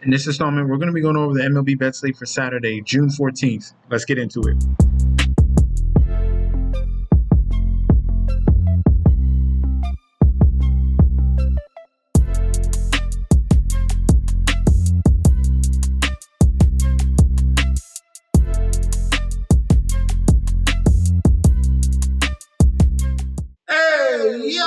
In this installment, we're going to be going over the MLB bet slate for Saturday, June 14th. Let's get into it.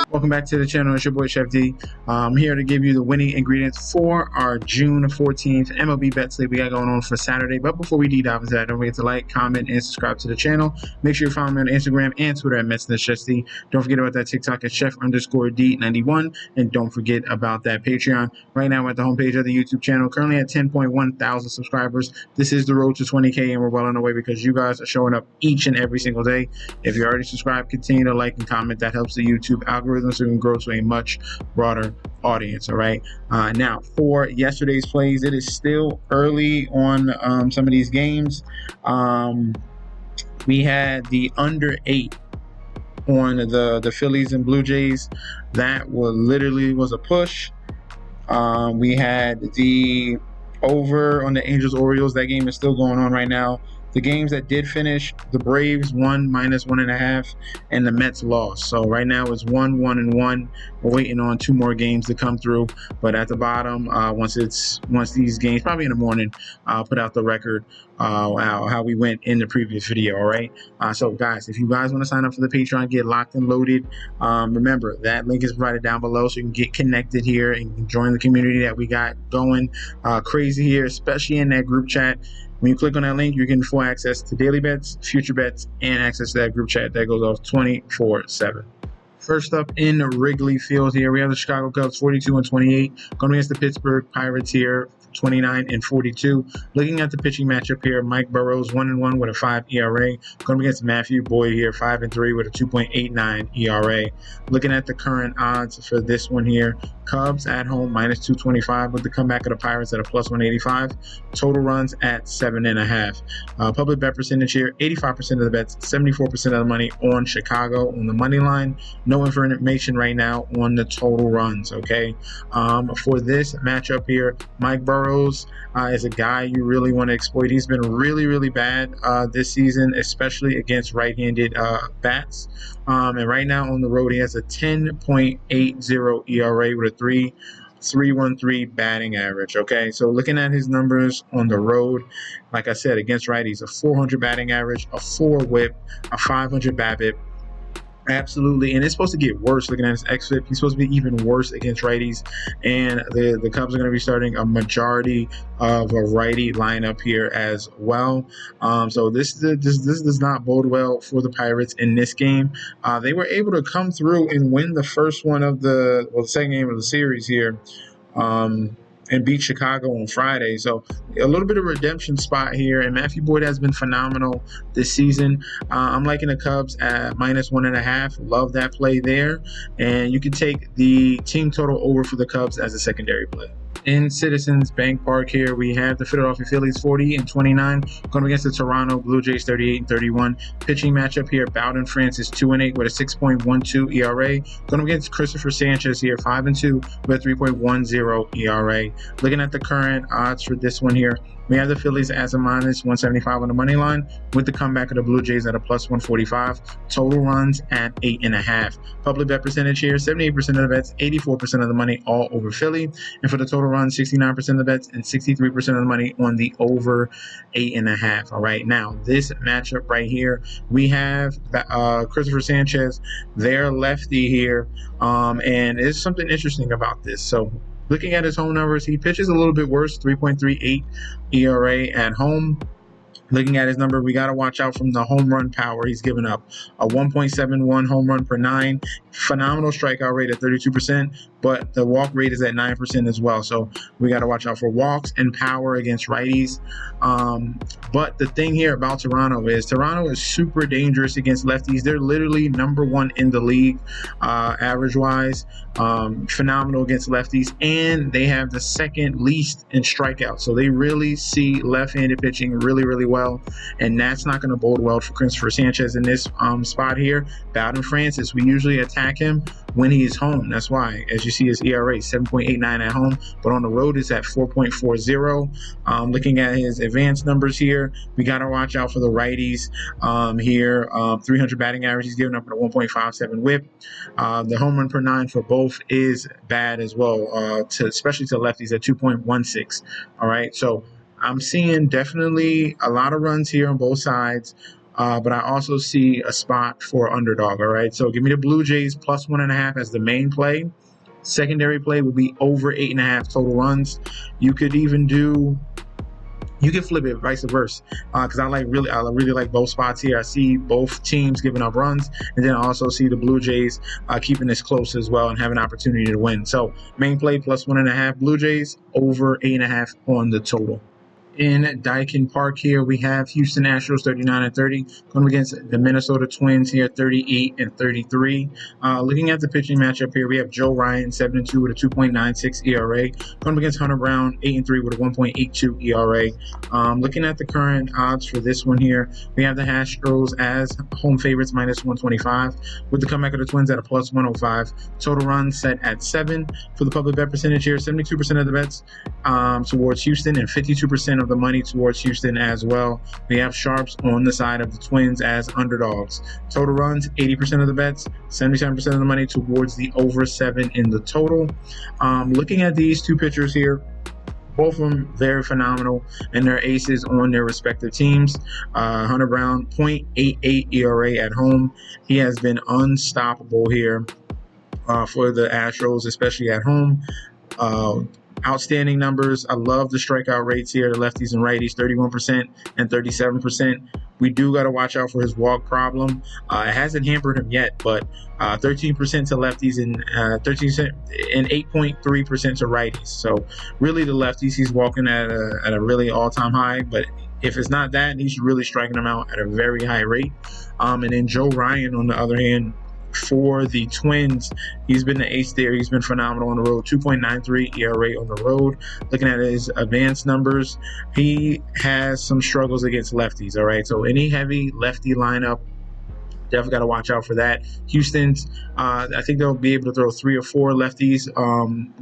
Welcome back to the channel. It's your boy Chef D. I'm here to give you the winning ingredients for our June 14th MLB bet slate we got going on for Saturday. But before we dive into that, don't forget to like, comment, and subscribe to the channel. Make sure you follow me on Instagram and Twitter at MetsNetChefD. Don't forget about that TikTok at Chef_D91. And don't forget about that Patreon. Right now, we're at the homepage of the YouTube channel, currently at 10.1 thousand subscribers. This is the road to 20K, and we're well on the way because you guys are showing up each and every single day. If you're already subscribed, continue to like and comment. That helps the YouTube algorithm so we can grow to a much broader audience. All right. Now for yesterday's plays, it is still early on some of these games. We had the under 8 on the Phillies and Blue Jays. That was a push. We had the over on the Angels Orioles. That game is still going on right now. The games that did finish, the Braves won -1.5, and the Mets lost. So right now it's 1-1-1. We're waiting on 2 more games to come through. But at the bottom, once these games, probably in the morning, I'll put out the record how we went in the previous video. All right. So guys, if you guys want to sign up for the Patreon, get locked and loaded. Remember that link is provided down below, so you can get connected here and join the community that we got going crazy here, especially in that group chat. When you click on that link, you get full access to daily bets, future bets, and access to that group chat that goes off 24/7. First up in Wrigley Field here, we have the Chicago Cubs 42-28 going against the Pittsburgh Pirates here 29-42. Looking at the pitching matchup here, Mike Burrows 1-1 with a 5 ERA going against Matthew Boyd here 5-3 with a 2.89 ERA. Looking at the current odds for this one here, Cubs at home -225 with the comeback of the Pirates at a +185. Total runs at 7.5. Public bet percentage here, 85% of the bets, 74% of the money on Chicago on the money line. No information right now on the total runs. Okay. For this matchup here, Mike Burrows is a guy you really want to exploit. He's been really bad this season, especially against right-handed bats. And right now on the road, he has a 10.80 ERA with a 3.13 batting average. Okay, so looking at his numbers on the road, like I said, against righties, a 400 batting average, a 4 whip, a 500 BABIP. Absolutely, and it's supposed to get worse. Looking at his xFIP, he's supposed to be even worse against righties, and the Cubs are going to be starting a majority of a righty lineup here as well. So this does not bode well for the Pirates in this game. They were able to come through and win the first one of the second game of the series here. And beat Chicago on Friday. So a little bit of redemption spot here. And Matthew Boyd has been phenomenal this season. I'm liking the Cubs at -1.5. Love that play there. And you can take the team total over for the Cubs as a secondary play. In Citizens Bank Park here, we have the Philadelphia Phillies 40-29 going against the Toronto Blue Jays 38-31. Pitching matchup here, Bowden Francis 2-8 with a 6.12 ERA going against Christopher Sanchez here 5-2 with a 3.10 ERA. Looking at the current odds for this one here, we have the Phillies as a -175 on the money line with the comeback of the Blue Jays at a +145. Total runs at 8.5. Public bet percentage here, 78% of the bets, 84% of the money all over Philly. And for the total runs, 69% of the bets and 63% of the money on the over 8.5. All right, now this matchup right here, we have Christopher Sanchez, their lefty here, and there's something interesting about this. So looking at his home numbers, he pitches a little bit worse, 3.38 ERA at home. Looking at his number, we got to watch out from the home run power he's given up. A 1.71 home run per 9. Phenomenal strikeout rate at 32%, but the walk rate is at 9% as well. So we got to watch out for walks and power against righties. But the thing here about Toronto is super dangerous against lefties. They're literally #1 in the league average-wise. Phenomenal against lefties, and they have the second least in strikeouts. So they really see left-handed pitching really well. well, and that's not going to bode well for Christopher Sanchez in this spot here. Bowden Francis, we usually attack him when he is home. That's why, as you see, his ERA 7.89 at home, but on the road it's at 4.40. Looking at his advanced numbers here, we got to watch out for the righties here. 300 batting average, he's giving up a 1.57 whip. The home run per 9 for both is bad as well, especially to lefties at 2.16. All right, so I'm seeing definitely a lot of runs here on both sides. But I also see a spot for underdog. All right, so give me the Blue Jays plus 1.5 as the main play. Secondary play would be over 8.5 total runs. You could flip it vice versa, because I really like both spots here. I see both teams giving up runs, and then I also see the Blue Jays keeping this close as well and have an opportunity to win. So main play plus 1.5 Blue Jays, over 8.5 on the total. In Daikin Park here, we have Houston Astros 39-30 going against the Minnesota Twins here 38-33. Looking at the pitching matchup here, we have Joe Ryan 7-2 with a 2.96 ERA going against Hunter Brown 8-3 with a 1.82 ERA. Looking at the current odds for this one here, we have the Astros as home favorites minus 125 with the comeback of the Twins at a plus 105. Total runs set at 7 for the public bet percentage here. 72% of the bets towards Houston and 52% of the money towards Houston as well. We have sharps on the side of the Twins as underdogs. Total runs, 80% of the bets, 77% of the money towards the over 7 in the total. Looking at these two pitchers here, both of them very phenomenal, and they're aces on their respective teams. Hunter Brown, 0.88 ERA at home. He has been unstoppable here for the Astros, especially at home. Outstanding numbers. I love the strikeout rates here, the lefties and righties, 31% and 37%. We do got to watch out for his walk problem. It hasn't hampered him yet, but 13% to lefties and 13% and 8.3% to righties. So really the lefties, he's walking at a really all-time high, but if it's not that, he's really striking them out at a very high rate. And then Joe Ryan, on the other hand, for the Twins, he's been the ace there. He's been phenomenal on the road. 2.93 ERA on the road. Looking at his advanced numbers, he has some struggles against lefties. All right, so any heavy lefty lineup, definitely got to watch out for that. Houston's, I think they'll be able to throw 3 or 4 lefties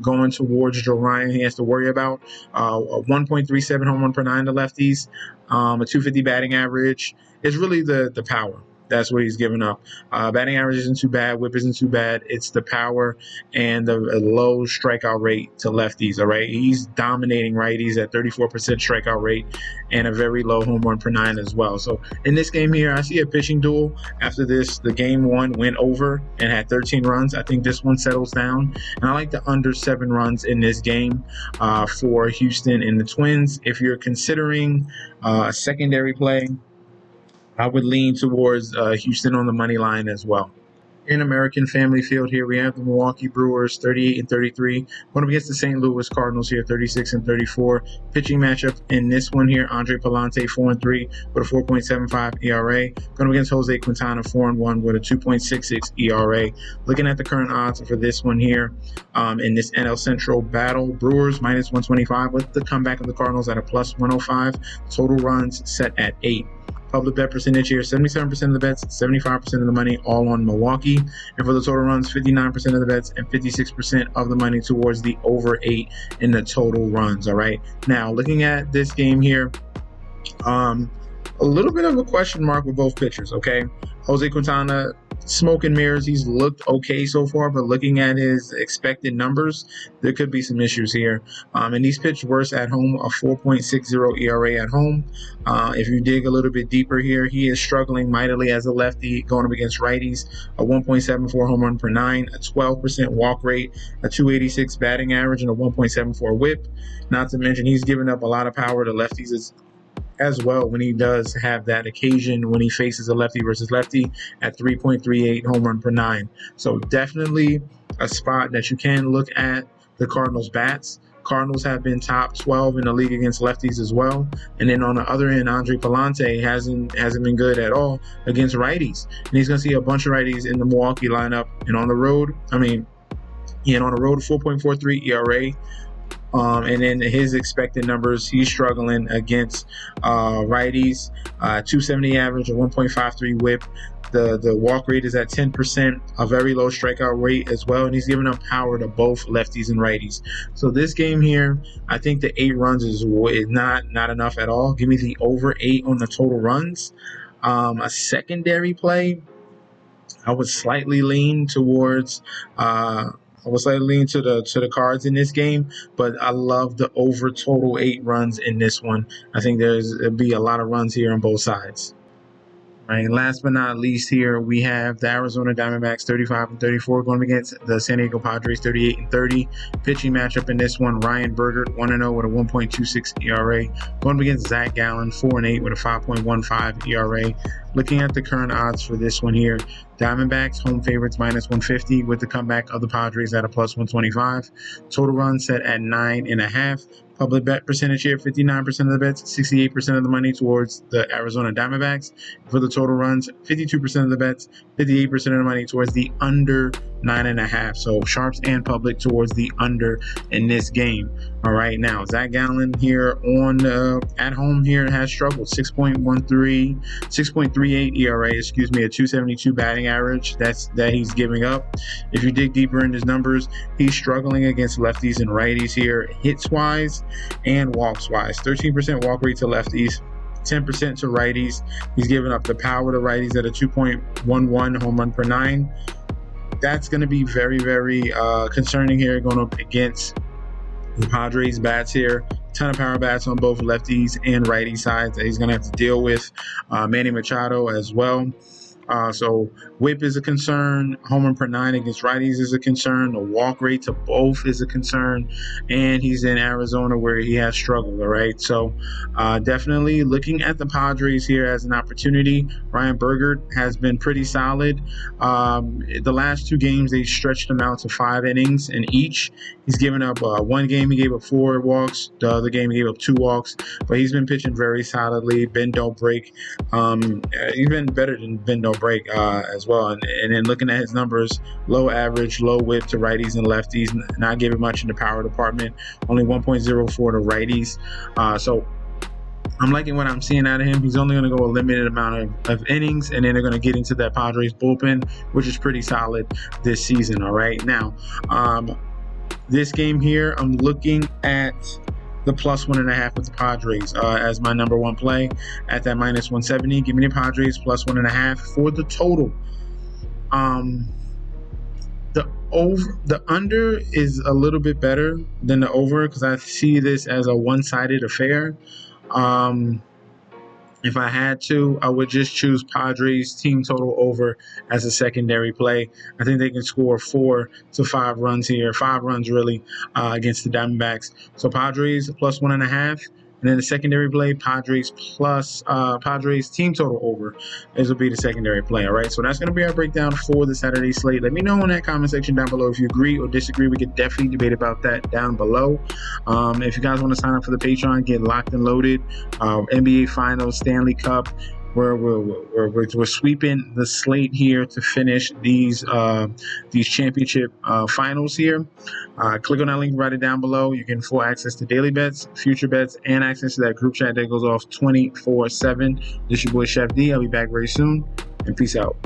going towards Joe Ryan. He has to worry about a 1.37 home run per 9 to lefties, a 250 batting average. It's really the power. That's what he's giving up. Batting average isn't too bad. Whip isn't too bad. It's the power and the low strikeout rate to lefties. All right, he's dominating righties at 34% strikeout rate and a very low home run per 9 as well. So in this game here, I see a pitching duel. After this, the game 1 went over and had 13 runs. I think this one settles down, and I like the under 7 runs in this game for Houston and the Twins. If you're considering a secondary play, I would lean towards Houston on the money line as well. In American Family Field here, we have the Milwaukee Brewers 38-33 going up against the St. Louis Cardinals here 36-34. Pitching matchup in this one here, Andre Palante 4-3 with a 4.75 ERA going up against Jose Quintana 4-1 with a 2.66 ERA. Looking at the current odds for this one here in this NL Central battle, Brewers minus 125 with the comeback of the Cardinals at a plus 105. Total runs set at 8. Public bet percentage here, 77% of the bets, 75% of the money, all on Milwaukee. And for the total runs, 59% of the bets and 56% of the money towards the over 8 in the total runs. All right. Now, looking at this game here, a little bit of a question mark with both pitchers. Okay. Jose Quintana, smoke and mirrors. He's looked okay so far, but looking at his expected numbers, there could be some issues here. And he's pitched worse at home, a 4.60 ERA at home. If you dig a little bit deeper here, he is struggling mightily as a lefty going up against righties, a 1.74 home run per 9, a 12% walk rate, a 286 batting average, and a 1.74 whip. Not to mention he's giving up a lot of power to lefties as well when he does have that occasion when he faces a lefty versus lefty at 3.38 home run per 9. So definitely a spot that you can look at the Cardinals bats. Cardinals have been top 12 in the league against lefties as well. And then on the other end, Andre Palante hasn't been good at all against righties. And he's going to see a bunch of righties in the Milwaukee lineup. And on the road, 4.43 ERA. And then his expected numbers, he's struggling against righties. 270 average, a 1.53 whip. The walk rate is at 10%, a very low strikeout rate as well, and he's giving up power to both lefties and righties. So this game here, I think the 8 runs is not enough at all. Give me the over 8 on the total runs. A secondary play, I would slightly lean towards. I was slightly lean to the Cards in this game, but I love the over total 8 runs in this one. I think there'll be a lot of runs here on both sides. Right. Last but not least, here we have the Arizona Diamondbacks 35-34 going against the San Diego Padres 38-30. Pitching matchup in this one: Ryan Bergert 1-0 with a 1.26 ERA, going against Zach Gallen 4-8 with a 5.15 ERA. Looking at the current odds for this one here, Diamondbacks home favorites -150 with the comeback of the Padres at a +125. Total runs set at 9.5. Public bet percentage here, 59% of the bets, 68% of the money towards the Arizona Diamondbacks. For the total runs, 52% of the bets, 58% of the money towards the under 9.5. So sharps and public towards the under in this game. All right, now Zach Gallen here on at home here has struggled. 6.38 ERA, a 272 batting average that he's giving up. If you dig deeper in his numbers, he's struggling against lefties and righties here, hits wise and walks wise. 13% walk rate to lefties, 10% to righties. He's giving up the power to righties at a 2.11 home run per 9. That's going to be very, very concerning here going up against the Padres bats here. Ton of power bats on both lefties and righty sides that he's going to have to deal with. Manny Machado as well. So whip is a concern. Home run per 9 against righties is a concern. The walk rate to both is a concern. And he's in Arizona where he has struggled, all right? So definitely looking at the Padres here as an opportunity. Ryan Bergert has been pretty solid. The last 2 games, they stretched him out to 5 innings in each. He's given up one game, he gave up 4 walks. The other game, he gave up 2 walks. But he's been pitching very solidly. Bend don't break. Even better than bend don't break as well. And then looking at his numbers, low average, low whip to righties and lefties, not giving much in the power department, only 1.04 to righties. So I'm liking what I'm seeing out of him. He's only going to go a limited amount of innings, and then they're going to get into that Padres bullpen, which is pretty solid this season. All right. Now, this game here, I'm looking at the +1.5 with the Padres as my number 1 play at that -170. Give me the Padres +1.5 for the total. The under is a little bit better than the over because I see this as a one-sided affair. If I had to, I would just choose Padres team total over as a secondary play. I think they can score 4 to 5 runs here, 5 runs really, against the Diamondbacks. So Padres +1.5. And then the secondary play, Padres team total over. This will be the secondary play, all right? So that's going to be our breakdown for the Saturday slate. Let me know in that comment section down below if you agree or disagree. We could definitely debate about that down below. If you guys want to sign up for the Patreon, get locked and loaded. NBA Finals, Stanley Cup. We're sweeping the slate here to finish these championship finals here. Click on that link, write it down below. You can full access to daily bets, future bets, and access to that group chat that goes off 24/7. This is your boy Chef D. I'll be back very soon, and peace out.